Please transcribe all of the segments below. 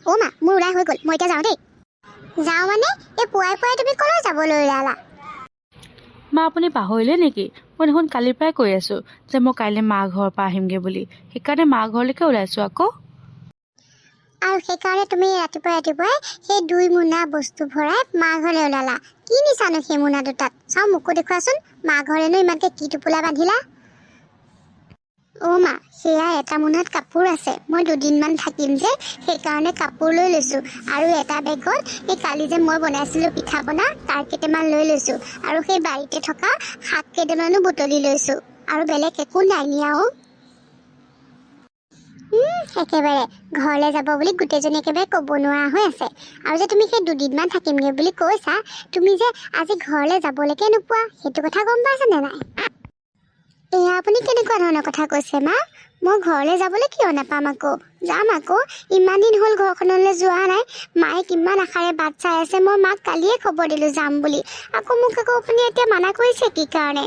অ' মা মোৰ ওলাই হৈ গ'ল, মই এতিয়া যাওঁ দেই। যাওঁ মানে এই পুৱাই পুৱাই তুমি ক'লৈ যাবলৈ ওলালা? মা আপুনি পাহৰিলে নেকি? মই দেখোন কালিৰ পৰাই কৈ আছোঁ যে মই কাইলৈ মা ঘৰৰ পৰা আহিমগৈ বুলি, সেইকাৰণে মা ঘৰলৈকে ওলাইছোঁ আকৌ। আৰু সেইকাৰণে তুমি ৰাতিপুৱাই সেই 2 মোনা বস্তু ভৰাই মা ঘৰলৈ ওলালা। কি নিচানো সেই মোনা দুটাত? চাওঁ মোকো দেখুৱাচোন, মা ঘৰেনো ইমানকৈ কি টোপোলা বান্ধিলা? অ' মা সেয়া এটা মোনাত কাপোৰ আছে, মই 2 দিনমান থাকিম যে সেইকাৰণে কাপোৰ লৈ লৈছোঁ। আৰু এটা বেগত এই কালি যে মই বনাইছিলোঁ পিঠা পনা তাৰ কেইটামান লৈ লৈছোঁ। আৰু সেই বাৰীতে থকা শাক কেইটামানো বুটলি লৈছোঁ। আৰু বেলেগ একো নাই নিয়া। একেবাৰে ঘৰলৈ যাব বুলি গোটেইজনী একেবাৰে ক'ব নোৱাৰা হৈ আছে। আৰু যে তুমি সেই 2 দিনমান থাকিমগৈ বুলি কৈছা, তুমি যে আজি ঘৰলৈ যাবলৈকে নোপোৱা সেইটো কথা গম পাইছানে নাই? এয়া আপুনি কেনেকুৱা ধৰণৰ কথা কৈছে মা? মই ঘৰলৈ যাবলৈ কিয় নাপাম আকৌ? যাম আকৌ, ইমান দিন হ'ল ঘৰখনলৈ যোৱা নাই। মায়ে কিমান আশাৰে বাট চাই আছে, মই মাক কালিয়ে খবৰ দিলোঁ যাম বুলি। আকৌ আপুনি এতিয়া মানা কৰিছে কি কাৰণে?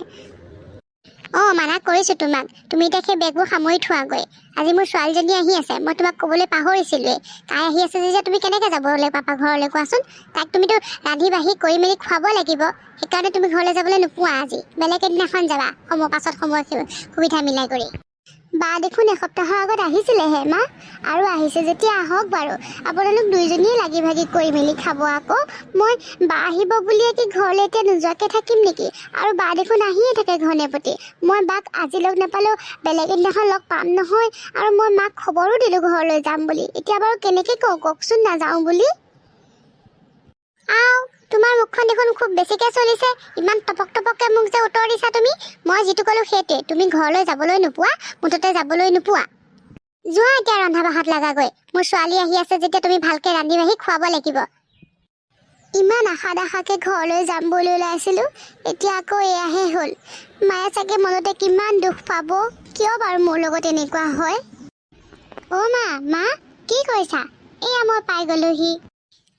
অঁ মানা কৰিছোঁ তোমাক, তুমি এতিয়া সেই বেগবোৰ সামৰি থোৱাগৈ। আজি মোৰ ছোৱালীজনী আহি আছে, মই তোমাক ক'বলৈ পাহৰিছিলোঁৱে। তাই আহি আছে যেতিয়া তুমি কেনেকৈ যাবলৈ পাপা ঘৰলৈ কোৱাচোন? তাইক তুমিতো ৰান্ধি বাঢ়ি কৰি মেলি খুৱাব লাগিব। সেইকাৰণে তুমি ঘৰলৈ যাবলৈ নোপোৱা আজি, বেলেগ এদিনাখন যাবা পাছত সময় সুবিধা মিলাই কৰি। বা দেখোন এসপ্তাহৰ আগত আহিছিলেহে মা, আৰু আহিছে যেতিয়া আহক বাৰু। আপোনালোক 2জনীয়ে লাগি ভাগি কৰি মেলি খাব আকৌ। মই বা আহিব বুলিয়ে কি ঘৰলৈ এতিয়া নোযোৱাকৈ থাকিম নেকি? আৰু বা দেখোন আহিয়ে থাকে ঘনে প্ৰতি। মই বাক আজি লগ নাপালেও বেলেগ এদিনাখন লগ পাম নহয়। আৰু মই মাক খবৰো দিলোঁ ঘৰলৈ যাম বুলি। এতিয়া বাৰু কেনেকৈ কওঁ কওকচোন নাযাওঁ বুলি? তোমাৰ মুখখন দেখোন খুব বেছিকৈ চলিছে। ইমান টপককৈ মোক যে উত্তৰ দিছা তুমি। মই যিটো ক'লোঁ সেইটোৱে, তুমি ঘৰলৈ যাবলৈ নোপোৱা, মুঠতে যাবলৈ নোপোৱা। যোৱা এতিয়া ৰন্ধা বঢ়াত লাগাগৈ। মোৰ ছোৱালী আহি আছে যেতিয়া তুমি ভালকৈ ৰান্ধি বাঢ়ি খুৱাব লাগিব। ইমান আশাকে ঘৰলৈ যাম বুলি ওলাইছিলোঁ, এতিয়া আকৌ এয়াহে হ'ল। মায়ে চাগে মনতে কিমান দুখ পাব। কিয় বাৰু মোৰ লগত এনেকুৱা হয়? অ' মা কি কৰিছা? এয়া মই পাই গ'লোহি।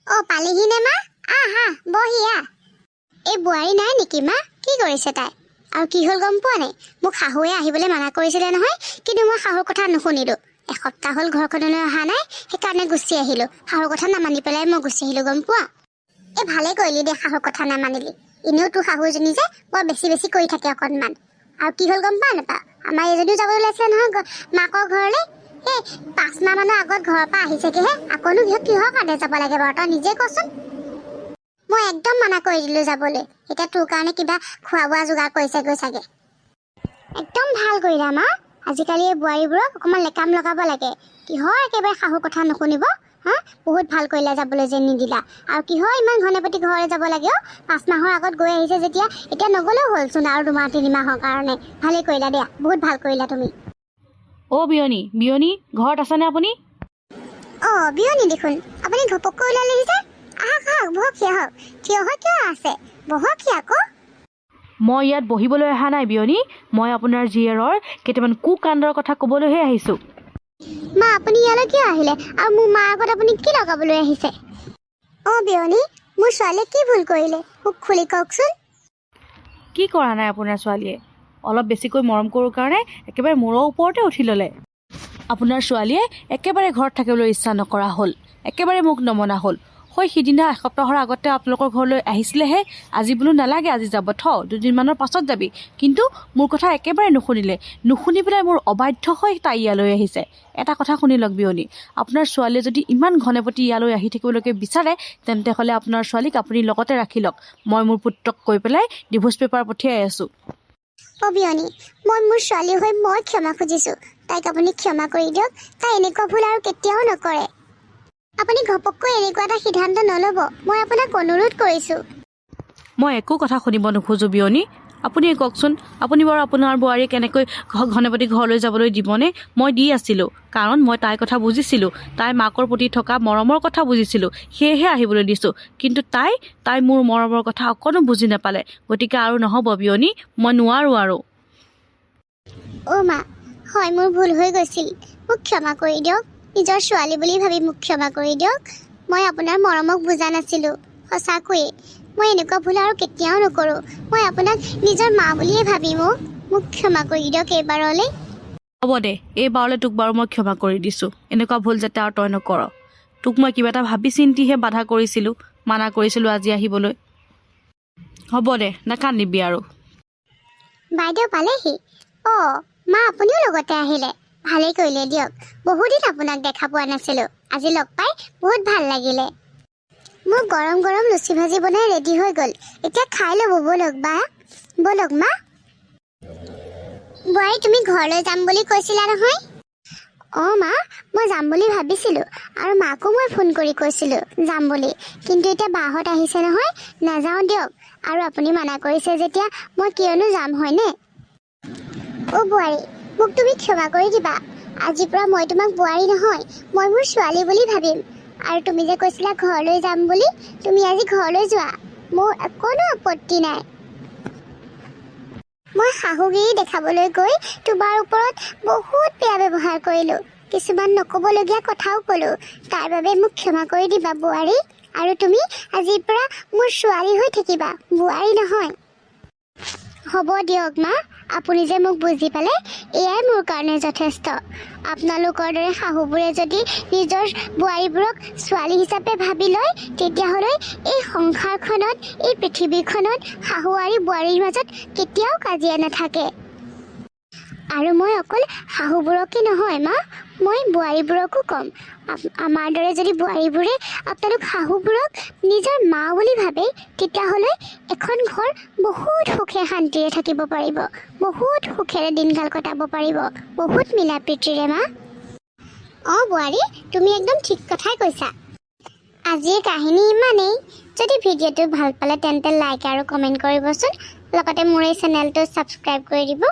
অ' পালিহি নে মা? আহা বহি আহ। এই বোৱাৰী নাই নেকি মা? কি কৰিছে তাই? আৰু কি হ'ল গম পোৱা নাই? মোক শাহুৱে আহিবলৈ মানা কৰিছিলে নহয়, কিন্তু মই শাহুৰ কথা নুশুনিলোঁ। এসপ্তাহ হ'ল ঘৰখনলৈ অহা নাই, সেইকাৰণে গুচি আহিলোঁ। শাহুৰ কথা নামানি পেলাই মই গুচি আহিলোঁ গম পোৱা? এই ভালে কৰিলি দে শাহুৰ কথা নামানিলি। এনেও তোৰ শাহুজনী যে বৰ বেছি কৰি থাকে অকণমান। আৰু কি হ'ল গম পাৱ নাপাৱ? আমাৰ এজনীও যাবলৈ ওলাইছিলে নহয় মাকৰ ঘৰলৈ। এই 5 মাহ মানৰ আগত ঘৰৰ পৰা আহিছেগৈহে। আকৌনো কিহৰ কাৰণে যাব লাগে বাৰু তই নিজে কচোন? মই একদম মানা কৰি দিলোঁ যাবলৈ। এতিয়া তোৰ কাৰণে কিবা খোৱা বোৱা যোগাৰ কৰিছেগৈ চাগে। একদম ভাল কৰিলা মা। আজিকালি এই বোৱাৰীবোৰক অকণমান লেকাম লগাব লাগে। কিহৰ একেবাৰে শাহুৰ কথা নুশুনিব? বহুত ভাল কৰিলা যাবলৈ যে নিদিলা। আৰু কিহৰ ইমান ঘনে প্ৰতি ঘৰলৈ যাব লাগে? 5 মাহৰ আগত গৈ আহিছে যেতিয়া এতিয়া নগ'লেও হ'লচোন আৰু 2 মাহ 3 মাহৰ কাৰণে। ভালেই কৰিলা দিয়া, বহুত ভাল কৰিলা তুমি। অ' বিয়নী ঘৰত আছেনে আপুনি? অঁ বিয়নী দেখোন, আপুনি ঘপককৈ ওলালে যে। আহক বহকহি আহক। থিয় হৈ কিয় আছে? বহকহি আকৌ। মই ইয়াত বহিবলৈ অহা নাই বিয়নী, মই আপোনাৰ জীয়েৰৰ কেইটামান কুকাণ্ডৰ কথা ক'বলৈহে আহিছোঁ। মা আপুনি ইয়ালৈ কিয় আহিলে? আৰু মোৰ মাৰ আগত আপুনি কি লগাবলৈ আহিছে? অঁ বিয়নী, মোৰ ছোৱালীয়ে কি ভুল কৰিলে মোক খুলি কওকচোন। কি কৰা নাই আপোনাৰ ছোৱালীয়ে? অলপ বেছিকৈ মৰম কৰোঁ কাৰণে একেবাৰে মূৰৰ ওপৰতে উঠি ল'লে। আপোনাৰ ছোৱালীয়ে একেবাৰে ঘৰত থাকিবলৈ ইচ্ছা নকৰা হ'ল, একেবাৰে মোক নমনা হ'ল। সিদিনা এসপ্তাহৰ আগতে আপোনালোকৰ ঘৰলৈ আহিছিলেহে। আজি বোলো নালাগে, আজি যাব 2 দিনমানৰ পাছত যাবি। কিন্তু মোৰ কথা একেবাৰে নুশুনি পেলাই মোৰ অবাধ্য হৈ তাই ইয়ালৈ আহিছে। এটা কথা শুনি লওক বিয়নী, আপোনাৰ ছোৱালীয়ে যদি ইমান ঘনে প্ৰতি ইয়ালৈ আহি থাকিবলৈকে বিচাৰে, তেন্তে হ'লে আপোনাৰ ছোৱালীক আপুনি লগতে ৰাখি লওক। মই মোৰ পুত্ৰক কৈ পেলাই ডিভোৰ্চ পেপাৰ পঠিয়াই আছোঁ। অ' বিয়নী, মই মোৰ ছোৱালী হৈ মই ক্ষমা খুজিছোঁ। তাইক আপুনি ক্ষমা কৰি দিয়ক। তাই এনেকুৱা ভুল আৰু কেতিয়াও নকৰে। আপুনি ঘপককৈ এনেকুৱা এটা সিদ্ধান্ত নল'ব, মই আপোনাক অনুৰোধ কৰিছোঁ। মই একো কথা শুনিব নোখোজোঁ বিয়নী। আপুনি কওকচোন, আপুনি বাৰু আপোনাৰ বোৱাৰীক কেনেকৈ ঘনেপতি ঘৰলৈ যাবলৈ দিবনে? মই দি আছিলোঁ, কাৰণ মই তাইৰ কথা বুজিছিলোঁ। তাইৰ মাকৰ প্ৰতি থকা মৰমৰ কথা বুজিছিলোঁ, সেয়েহে আহিবলৈ দিছোঁ। কিন্তু তাই মোৰ মৰমৰ কথা অকণো বুজি নাপালে। গতিকে আৰু নহ'ব বিয়নী, মই নোৱাৰোঁ আৰু। অ' মা, হয় মোৰ ভুল হৈ গৈছিল, মোক ক্ষমা কৰি দিয়ক। নিজৰ ছোৱালী বুলি ভাবি মোক ক্ষমা কৰি দিয়ক। মই আপোনাৰ মৰমক বুজা নাছিলোঁ, সঁচাকৈয়ে। মই এনেকুৱা ভুল আৰু কেতিয়াও নকৰোঁ। মই আপোনাক নিজৰ মা বুলিয়ে ভাবি মোক ক্ষমা কৰি দিয়ক এইবাৰলৈ। হ'ব দে, এইবাৰলৈ তোক বাৰু মই ক্ষমা কৰি দিছোঁ। এনেকুৱা ভুল যাতে আৰু তই নকৰ। তোক মই কিবা এটা ভাবি চিন্তিহে বাধা কৰিছিলোঁ, মানা কৰিছিলোঁ আজি আহিবলৈ। হ'ব দে, নাকান্দিবি আৰু। বাইদেউ পালেহি? অঁ মা, আপুনিও লগতে আহিলে, ভালেই কৰিলে দিয়ক। বহুদিন আপোনাক দেখা পোৱা নাছিলোঁ, আজি লগ পাই বহুত ভাল লাগিলে। মোৰ গৰম গৰম লুচি ভাজি বনাই ৰেডি হৈ গ'ল, এতিয়া খাই ল'ব ব'লক বা। ব'লক মা। বোৱাৰী, তুমি ঘৰলৈ যাম বুলি কৈছিলা নহয়? অঁ মা, মই যাম বুলি ভাবিছিলোঁ আৰু মাকো মই ফোন কৰি কৈছিলোঁ যাম বুলি, কিন্তু এতিয়া বাহঁত আহিছে নহয়, নাযাওঁ দিয়ক। আৰু আপুনি মানা কৰিছে যেতিয়া মই কিয়নো যাম, হয়নে? অ' বোৱাৰী, মোক তুমি ক্ষমা কৰি দিবা। আজিৰ পৰা মই তোমাক বোৱাৰী নহয়, মই মোৰ ছোৱালী বুলি ভাবিম। আৰু তুমি যে কৈছিলা ঘৰলৈ যাম বুলি, তুমি আজি ঘৰলৈ যোৱা, মোৰ কোনো আপত্তি নাই। মই শাহুগিৰি দেখাবলৈ গৈ তোমাৰ ওপৰত বহুত বেয়া ব্যৱহাৰ কৰিলোঁ, কিছুমান নক'বলগীয়া কথাও ক'লোঁ, তাৰ বাবে মোক ক্ষমা কৰি দিবা বোৱাৰী। আৰু তুমি আজিৰ পৰা মোৰ ছোৱালী হৈ থাকিবা, বোৱাৰী নহয়। হ'ব দিয়ক মা, আপুনি যে মোক বুজি পালে এয়াই মোৰ কাৰণে যথেষ্ট। আপোনালোকৰ দৰে শাহুবোৰে যদি নিজৰ বোৱাৰীবোৰক ছোৱালী হিচাপে ভাবি লয়, তেতিয়াহ'লে এই সংসাৰখনত, এই পৃথিৱীখনত শাহু আৰু বোৱাৰীৰ মাজত কেতিয়াও কাজিয়া নাথাকে। আৰু মই অকল শাহুবোৰকে নহয় মা, মই বোৱাৰীবোৰকো ক'ম, আমাৰ দৰে যদি বোৱাৰীবোৰে আপোনালোক শাহুবোৰক নিজৰ মা বুলি ভাবে, তেতিয়াহ'লে এখন ঘৰ বহুত সুখে শান্তিৰে থাকিব পাৰিব, বহুত সুখেৰে দিনকাল কটাব পাৰিব, বহুত মিলা প্ৰীতিৰে মা। অঁ বোৱাৰী, তুমি একদম ঠিক কথাই কৈছা। আজিৰ কাহিনী ইমানেই। যদি ভিডিঅ'টো ভাল পালে তেন্তে লাইক আৰু কমেণ্ট কৰিবচোন, লগতে মোৰ এই চেনেলটো ছাবস্ক্ৰাইব কৰি দিব।